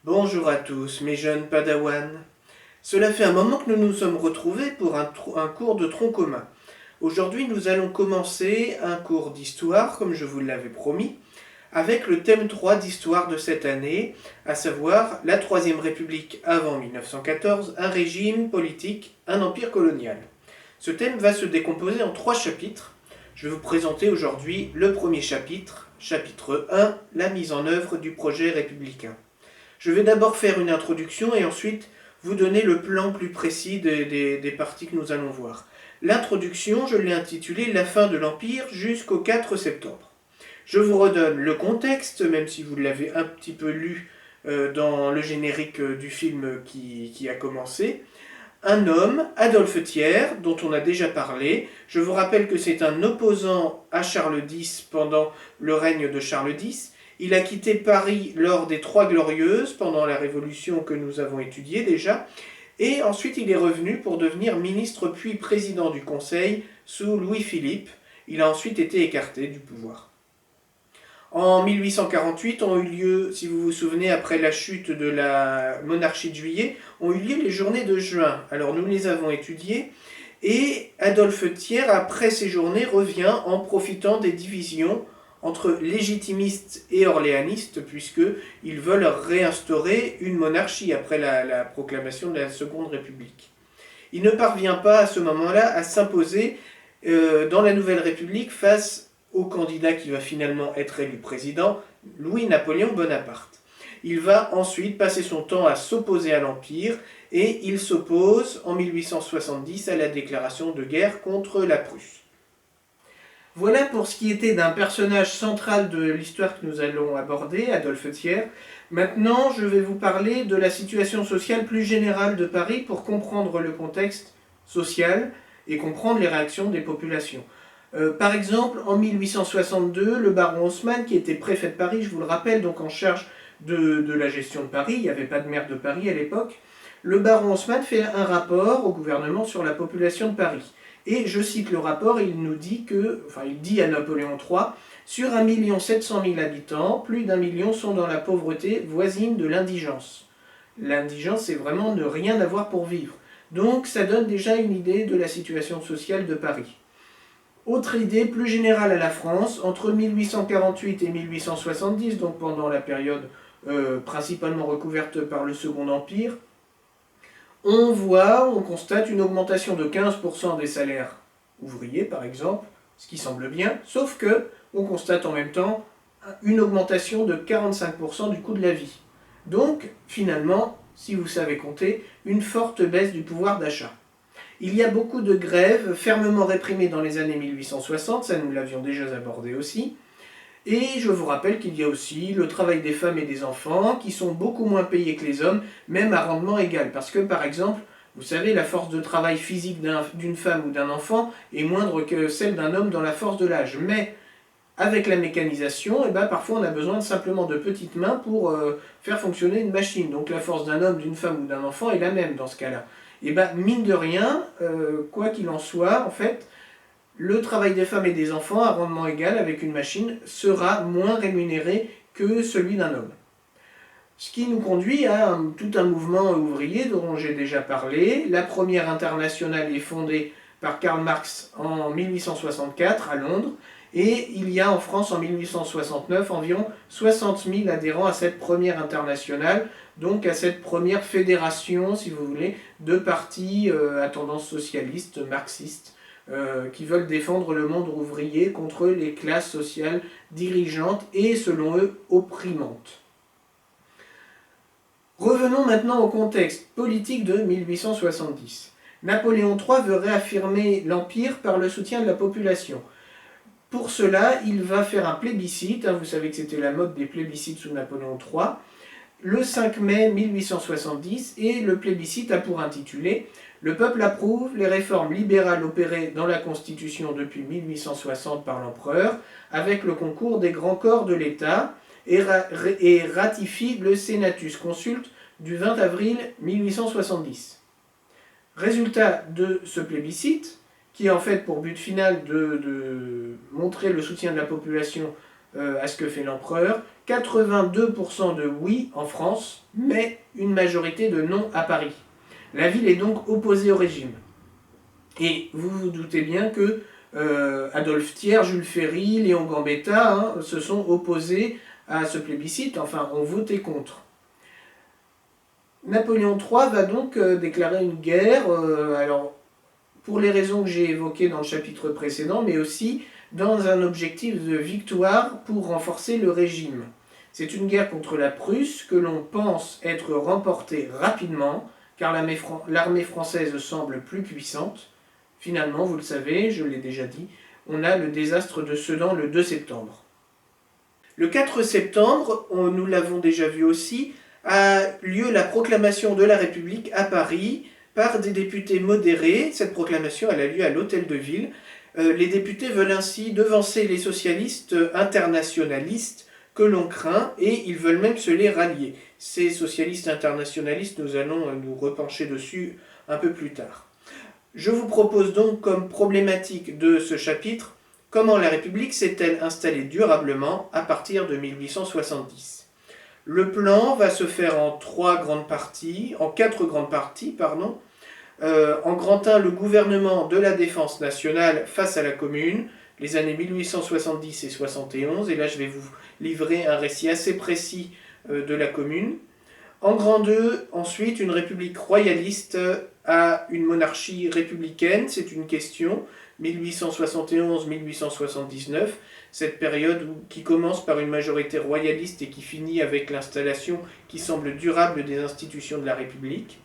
Bonjour à tous, mes jeunes padawans. Cela fait un moment que nous nous sommes retrouvés pour un cours de tronc commun. Aujourd'hui, nous allons commencer un cours d'histoire, comme je vous l'avais promis, avec le thème 3 d'histoire de cette année, à savoir la Troisième République avant 1914, un régime politique, un empire colonial. Ce thème va se décomposer en 3 chapitres. Je vais vous présenter aujourd'hui le premier chapitre, chapitre 1, la mise en œuvre du projet républicain. Je vais d'abord faire une introduction et ensuite vous donner le plan plus précis des parties que nous allons voir. L'introduction, je l'ai intitulée La fin de l'Empire jusqu'au 4 septembre. Je vous redonne le contexte, même si vous l'avez un petit peu lu dans le générique du film qui a commencé. Un homme, Adolphe Thiers, dont on a déjà parlé. Je vous rappelle que c'est un opposant à Charles X pendant le règne de Charles X. Il a quitté Paris lors des Trois Glorieuses, pendant la Révolution que nous avons étudiée déjà, et ensuite il est revenu pour devenir ministre puis président du Conseil sous Louis-Philippe. Il a ensuite été écarté du pouvoir. En 1848 ont eu lieu, si vous vous souvenez, après la chute de la monarchie de Juillet, ont eu lieu les journées de juin. Alors nous les avons étudiées, et Adolphe Thiers, après ces journées, revient en profitant des divisions entre légitimistes et orléanistes, puisqu'ils veulent réinstaurer une monarchie après la proclamation de la Seconde République. Il ne parvient pas à ce moment-là à s'imposer dans la Nouvelle République face au candidat qui va finalement être élu président, Louis-Napoléon Bonaparte. Il va ensuite passer son temps à s'opposer à l'Empire et il s'oppose en 1870 à la déclaration de guerre contre la Prusse. Voilà pour ce qui était d'un personnage central de l'histoire que nous allons aborder, Adolphe Thiers. Maintenant, je vais vous parler de la situation sociale plus générale de Paris pour comprendre le contexte social et comprendre les réactions des populations. Par exemple, en 1862, le baron Haussmann, qui était préfet de Paris, je vous le rappelle, donc en charge de la gestion de Paris, il n'y avait pas de maire de Paris à l'époque, le baron Haussmann fait un rapport au gouvernement sur la population de Paris. Et je cite le rapport, il nous dit que, enfin il dit à Napoléon III, sur 1 700 000 habitants, plus d'1 million sont dans la pauvreté voisine de l'indigence. L'indigence, c'est vraiment ne rien avoir pour vivre. Donc ça donne déjà une idée de la situation sociale de Paris. Autre idée plus générale à la France, entre 1848 et 1870, donc pendant la période principalement recouverte par le Second Empire, on constate une augmentation de 15% des salaires ouvriers, par exemple, ce qui semble bien, sauf que on constate en même temps une augmentation de 45% du coût de la vie. Donc, finalement, si vous savez compter, une forte baisse du pouvoir d'achat. Il y a beaucoup de grèves fermement réprimées dans les années 1860, ça nous l'avions déjà abordé aussi. Et je vous rappelle qu'il y a aussi le travail des femmes et des enfants qui sont beaucoup moins payés que les hommes, même à rendement égal. Parce que par exemple, vous savez, la force de travail physique d'une femme ou d'un enfant est moindre que celle d'un homme dans la force de l'âge. Mais avec la mécanisation, parfois on a besoin simplement de petites mains pour faire fonctionner une machine. Donc la force d'un homme, d'une femme ou d'un enfant est la même dans ce cas-là. Mine de rien, quoi qu'il en soit, en fait, le travail des femmes et des enfants à rendement égal avec une machine sera moins rémunéré que celui d'un homme. Ce qui nous conduit à tout un mouvement ouvrier dont j'ai déjà parlé. La première internationale est fondée par Karl Marx en 1864 à Londres, et il y a en France en 1869 environ 60 000 adhérents à cette première internationale, donc à cette première fédération, si vous voulez, de partis à tendance socialiste, marxiste, qui veulent défendre le monde ouvrier contre les classes sociales dirigeantes et, selon eux, opprimantes. Revenons maintenant au contexte politique de 1870. Napoléon III veut réaffirmer l'Empire par le soutien de la population. Pour cela, il va faire un plébiscite, vous savez que c'était la mode des plébiscites sous Napoléon III, le 5 mai 1870, et le plébiscite a pour intitulé « Le peuple approuve les réformes libérales opérées dans la Constitution depuis 1860 par l'empereur, avec le concours des grands corps de l'État, et ratifie le Senatus Consulte du 20 avril 1870. » Résultat de ce plébiscite, qui a en fait pour but final de montrer le soutien de la population à ce que fait l'empereur, 82% de oui en France, mais une majorité de non à Paris. La ville est donc opposée au régime. Et vous vous doutez bien que Adolphe Thiers, Jules Ferry, Léon Gambetta se sont opposés à ce plébiscite, enfin ont voté contre. Napoléon III va donc déclarer une guerre, alors pour les raisons que j'ai évoquées dans le chapitre précédent, mais aussi dans un objectif de victoire pour renforcer le régime. C'est une guerre contre la Prusse que l'on pense être remportée rapidement, car l'armée française semble plus puissante. Finalement, vous le savez, je l'ai déjà dit, on a le désastre de Sedan le 2 septembre. Le 4 septembre, nous l'avons déjà vu aussi, a lieu la proclamation de la République à Paris par des députés modérés. Cette proclamation elle a lieu à l'Hôtel de Ville. Les députés veulent ainsi devancer les socialistes internationalistes que l'on craint et ils veulent même se les rallier. Ces socialistes internationalistes, nous allons nous repencher dessus un peu plus tard. Je vous propose donc comme problématique de ce chapitre comment la République s'est-elle installée durablement à partir de 1870. Le plan va se faire en quatre grandes parties. En grand 1, le gouvernement de la défense nationale face à la commune, les années 1870 et 71, et là je vais vous livrer un récit assez précis de la commune. En grand 2, ensuite, une république royaliste à une monarchie républicaine, c'est une question, 1871-1879, cette période qui commence par une majorité royaliste et qui finit avec l'installation qui semble durable des institutions de la République.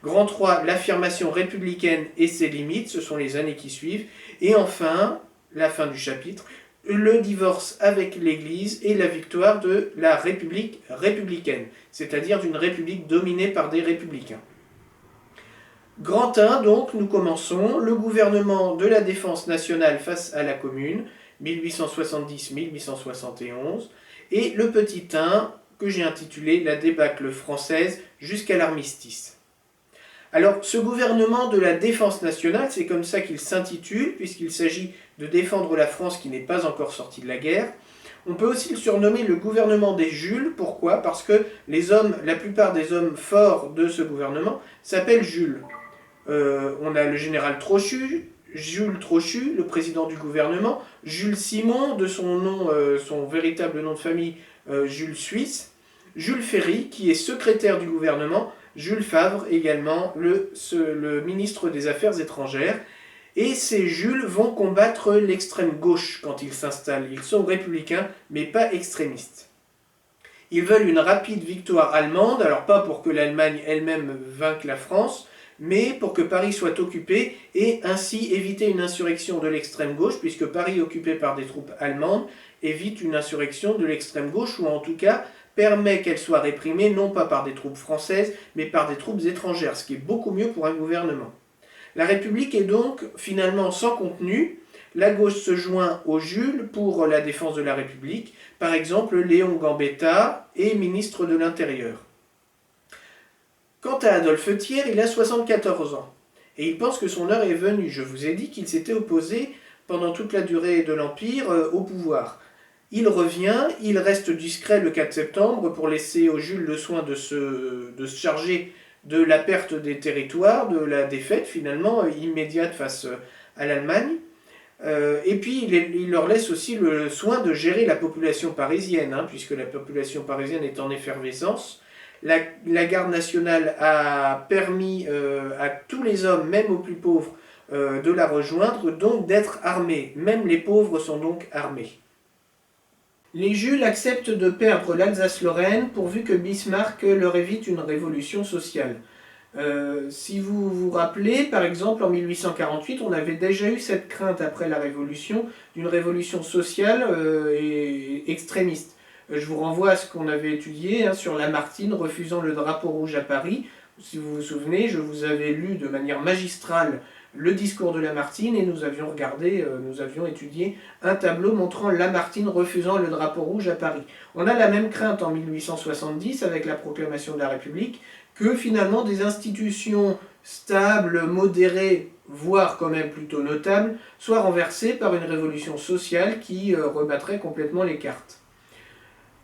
Grand 3, l'affirmation républicaine et ses limites, ce sont les années qui suivent. Et enfin, la fin du chapitre, le divorce avec l'Église et la victoire de la République républicaine, c'est-à-dire d'une République dominée par des républicains. Grand 1, donc, nous commençons le gouvernement de la défense nationale face à la commune, 1870-1871, et le petit 1, que j'ai intitulé La débâcle française jusqu'à l'armistice. Alors, ce gouvernement de la défense nationale, c'est comme ça qu'il s'intitule, puisqu'il s'agit de défendre la France qui n'est pas encore sortie de la guerre. On peut aussi le surnommer le gouvernement des Jules. Pourquoi ? Parce que la plupart des hommes forts de ce gouvernement s'appellent Jules. On a le général Trochu, Jules Trochu, le président du gouvernement, Jules Simon, de son véritable nom de famille, Jules Suisse, Jules Ferry, qui est secrétaire du gouvernement, Jules Favre également, le ministre des Affaires étrangères. Et ces Jules vont combattre l'extrême gauche quand ils s'installent. Ils sont républicains, mais pas extrémistes. Ils veulent une rapide victoire allemande, alors pas pour que l'Allemagne elle-même vainque la France, mais pour que Paris soit occupé et ainsi éviter une insurrection de l'extrême gauche, puisque Paris occupé par des troupes allemandes évite une insurrection de l'extrême gauche, ou en tout cas permet qu'elle soit réprimée non pas par des troupes françaises, mais par des troupes étrangères, ce qui est beaucoup mieux pour un gouvernement. La République est donc finalement sans contenu. La gauche se joint aux Jules pour la défense de la République, par exemple Léon Gambetta est ministre de l'Intérieur. Quant à Adolphe Thiers, il a 74 ans, et il pense que son heure est venue. Je vous ai dit qu'il s'était opposé pendant toute la durée de l'Empire au pouvoir. Il revient, il reste discret le 4 septembre pour laisser aux Jules le soin de se charger de la perte des territoires, de la défaite finalement immédiate face à l'Allemagne. Et puis il leur laisse aussi le soin de gérer la population parisienne, puisque la population parisienne est en effervescence. La garde nationale a permis à tous les hommes, même aux plus pauvres, de la rejoindre, donc d'être armés. Même les pauvres sont donc armés. Les Jules acceptent de perdre l'Alsace-Lorraine pourvu que Bismarck leur évite une révolution sociale. Si vous vous rappelez, par exemple, en 1848, on avait déjà eu cette crainte après la Révolution, d'une révolution sociale et extrémiste. Je vous renvoie à ce qu'on avait étudié sur Lamartine refusant le drapeau rouge à Paris. Si vous vous souvenez, je vous avais lu de manière magistrale le discours de Lamartine et nous avions étudié un tableau montrant Lamartine refusant le drapeau rouge à Paris. On a la même crainte en 1870 avec la proclamation de la République que finalement des institutions stable, modéré, voire quand même plutôt notable, soit renversé par une révolution sociale qui rebattrait complètement les cartes.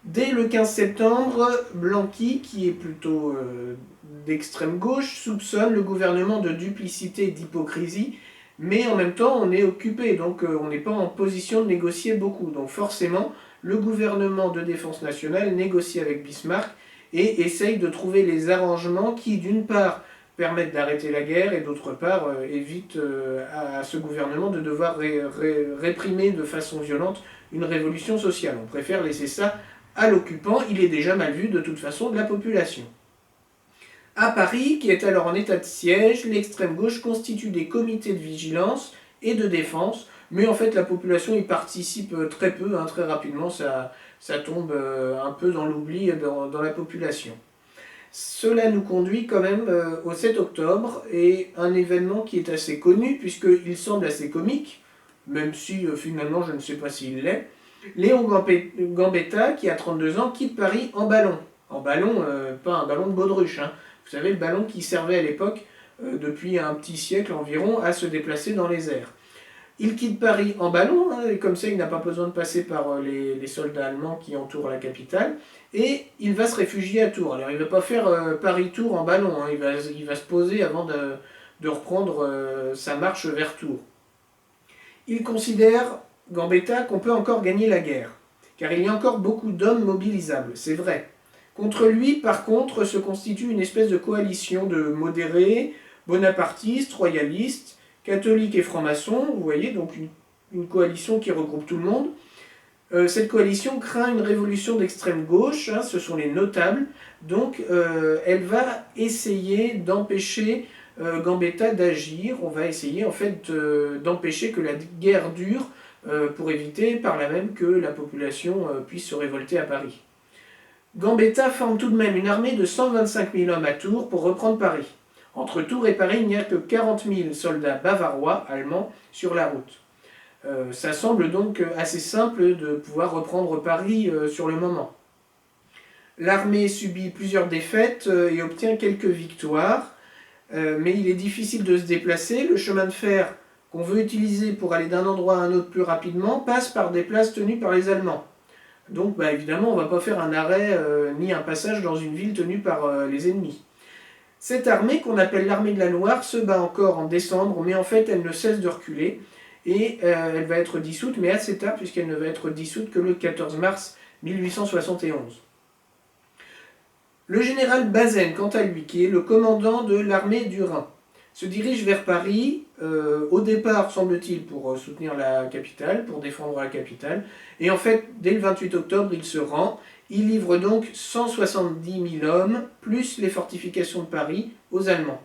Dès le 15 septembre, Blanqui, qui est plutôt d'extrême gauche, soupçonne le gouvernement de duplicité et d'hypocrisie, mais en même temps on est occupé, donc on n'est pas en position de négocier beaucoup. Donc forcément, le gouvernement de défense nationale négocie avec Bismarck et essaye de trouver les arrangements qui, d'une part, permettent d'arrêter la guerre et d'autre part évitent à ce gouvernement de devoir réprimer de façon violente une révolution sociale. On préfère laisser ça à l'occupant, il est déjà mal vu de toute façon de la population. À Paris, qui est alors en état de siège, l'extrême gauche constitue des comités de vigilance et de défense, mais en fait la population y participe très peu, très rapidement ça tombe un peu dans l'oubli dans la population. Cela nous conduit quand même au 7 octobre, et un événement qui est assez connu, puisqu'il semble assez comique, même si finalement je ne sais pas s'il l'est. Léon Gambetta, qui a 32 ans, quitte Paris en ballon. En ballon, pas un ballon de baudruche. Vous savez, le ballon qui servait à l'époque, depuis un petit siècle environ, à se déplacer dans les airs. Il quitte Paris en ballon, et comme ça il n'a pas besoin de passer par les soldats allemands qui entourent la capitale, et il va se réfugier à Tours. Alors il ne va pas faire Paris-Tours en ballon, il va se poser avant de reprendre sa marche vers Tours. Il considère, Gambetta, qu'on peut encore gagner la guerre, car il y a encore beaucoup d'hommes mobilisables, c'est vrai. Contre lui, par contre, se constitue une espèce de coalition de modérés, bonapartistes, royalistes, catholiques et francs-maçons, vous voyez, donc une coalition qui regroupe tout le monde. Cette coalition craint une révolution d'extrême gauche, ce sont les notables, donc elle va essayer d'empêcher Gambetta d'agir, on va essayer en fait d'empêcher que la guerre dure pour éviter par là même que la population puisse se révolter à Paris. Gambetta forme tout de même une armée de 125 000 hommes à Tours pour reprendre Paris. Entre Tours et Paris, il n'y a que 40 000 soldats bavarois, allemands, sur la route. Ça semble donc assez simple de pouvoir reprendre Paris sur le moment. L'armée subit plusieurs défaites et obtient quelques victoires, mais il est difficile de se déplacer. Le chemin de fer qu'on veut utiliser pour aller d'un endroit à un autre plus rapidement passe par des places tenues par les Allemands. Donc évidemment, on ne va pas faire un arrêt ni un passage dans une ville tenue par les ennemis. Cette armée, qu'on appelle l'armée de la Loire, se bat encore en décembre, mais en fait elle ne cesse de reculer, et elle va être dissoute, mais assez tard, puisqu'elle ne va être dissoute que le 14 mars 1871. Le général Bazaine, quant à lui, qui est le commandant de l'armée du Rhin, se dirige vers Paris, au départ, semble-t-il, pour soutenir la capitale, pour défendre la capitale, et en fait, dès le 28 octobre, il se rend. Il livre donc 170 000 hommes, plus les fortifications de Paris, aux Allemands.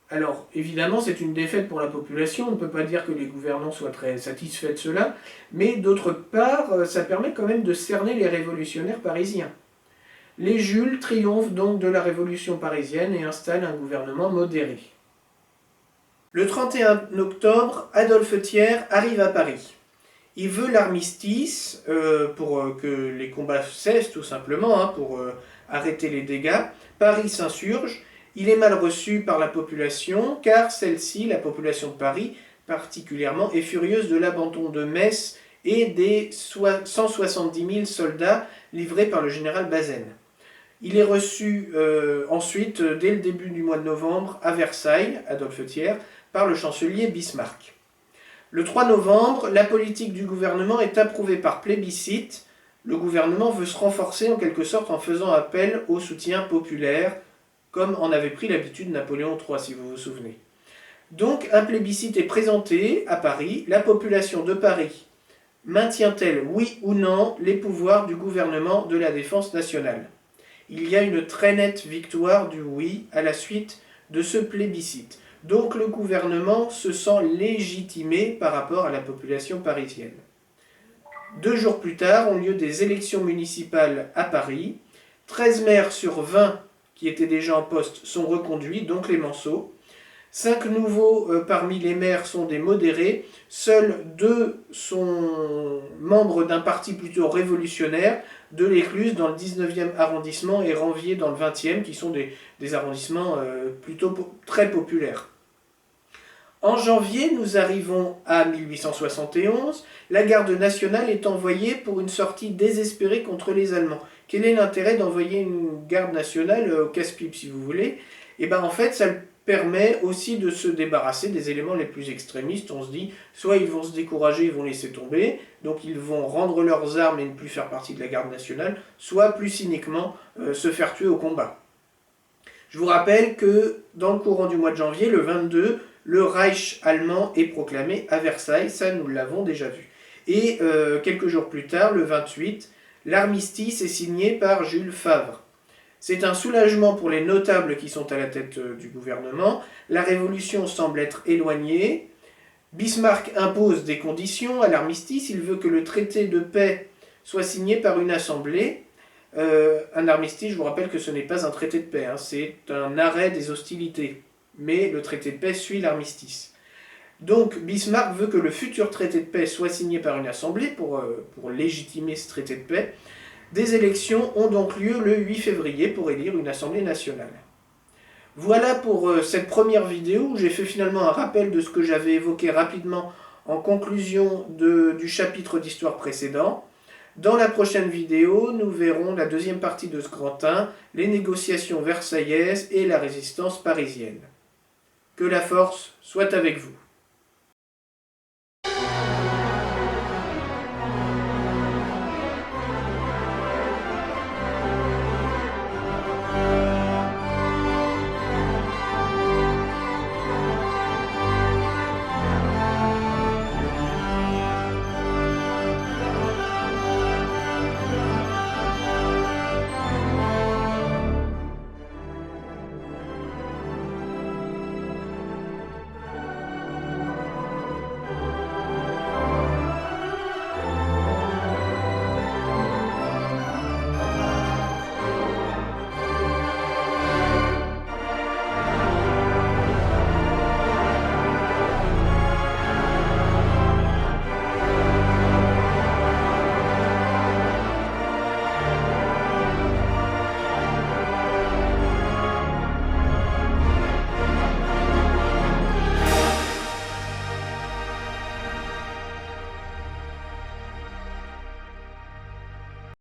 Alors, évidemment, c'est une défaite pour la population, on ne peut pas dire que les gouvernants soient très satisfaits de cela, mais d'autre part, ça permet quand même de cerner les révolutionnaires parisiens. Les Jules triomphent donc de la révolution parisienne et installent un gouvernement modéré. Le 31 octobre, Adolphe Thiers arrive à Paris. Il veut l'armistice pour que les combats cessent tout simplement, pour arrêter les dégâts. Paris s'insurge. Il est mal reçu par la population, car celle-ci, la population de Paris particulièrement, est furieuse de l'abandon de Metz et des 170 000 soldats livrés par le général Bazaine. Il est reçu ensuite, dès le début du mois de novembre, à Versailles, Adolphe Thiers, par le chancelier Bismarck. Le 3 novembre, la politique du gouvernement est approuvée par plébiscite. Le gouvernement veut se renforcer en quelque sorte en faisant appel au soutien populaire, comme en avait pris l'habitude Napoléon III, si vous vous souvenez. Donc un plébiscite est présenté à Paris. La population de Paris maintient-elle, oui ou non, les pouvoirs du gouvernement de la défense nationale? Il y a une très nette victoire du oui à la suite de ce plébiscite. Donc le gouvernement se sent légitimé par rapport à la population parisienne. 2 jours plus tard ont lieu des élections municipales à Paris. 13 maires sur 20 qui étaient déjà en poste sont reconduits, dont Clémenceau. 5 nouveaux parmi les maires sont des modérés. Seuls 2 sont membres d'un parti plutôt révolutionnaire, de l'Écluse dans le 19e arrondissement et Ranvier dans le 20e, qui sont des arrondissements plutôt très populaires. En janvier, nous arrivons à 1871. La garde nationale est envoyée pour une sortie désespérée contre les Allemands. Quel est l'intérêt d'envoyer une garde nationale au casse-pipe, si vous voulez? Et bien en fait, ça permet aussi de se débarrasser des éléments les plus extrémistes. On se dit, soit ils vont se décourager, ils vont laisser tomber, donc ils vont rendre leurs armes et ne plus faire partie de la garde nationale, soit plus cyniquement se faire tuer au combat. Je vous rappelle que dans le courant du mois de janvier, le 22, le Reich allemand est proclamé à Versailles, ça nous l'avons déjà vu. Et quelques jours plus tard, le 28, l'armistice est signé par Jules Favre. C'est un soulagement pour les notables qui sont à la tête du gouvernement. La révolution semble être éloignée. Bismarck impose des conditions à l'armistice. Il veut que le traité de paix soit signé par une assemblée. Un armistice, je vous rappelle que ce n'est pas un traité de paix, hein, c'est un arrêt des hostilités. Mais le traité de paix suit l'armistice. Donc Bismarck veut que le futur traité de paix soit signé par une assemblée pour légitimer ce traité de paix. Des élections ont donc lieu le 8 février pour élire une assemblée nationale. Voilà pour cette première vidéo où j'ai fait finalement un rappel de ce que j'avais évoqué rapidement en conclusion du chapitre d'histoire précédent. Dans la prochaine vidéo, nous verrons la deuxième partie de Scrantin, les négociations versaillaises et la résistance parisienne. Que la force soit avec vous.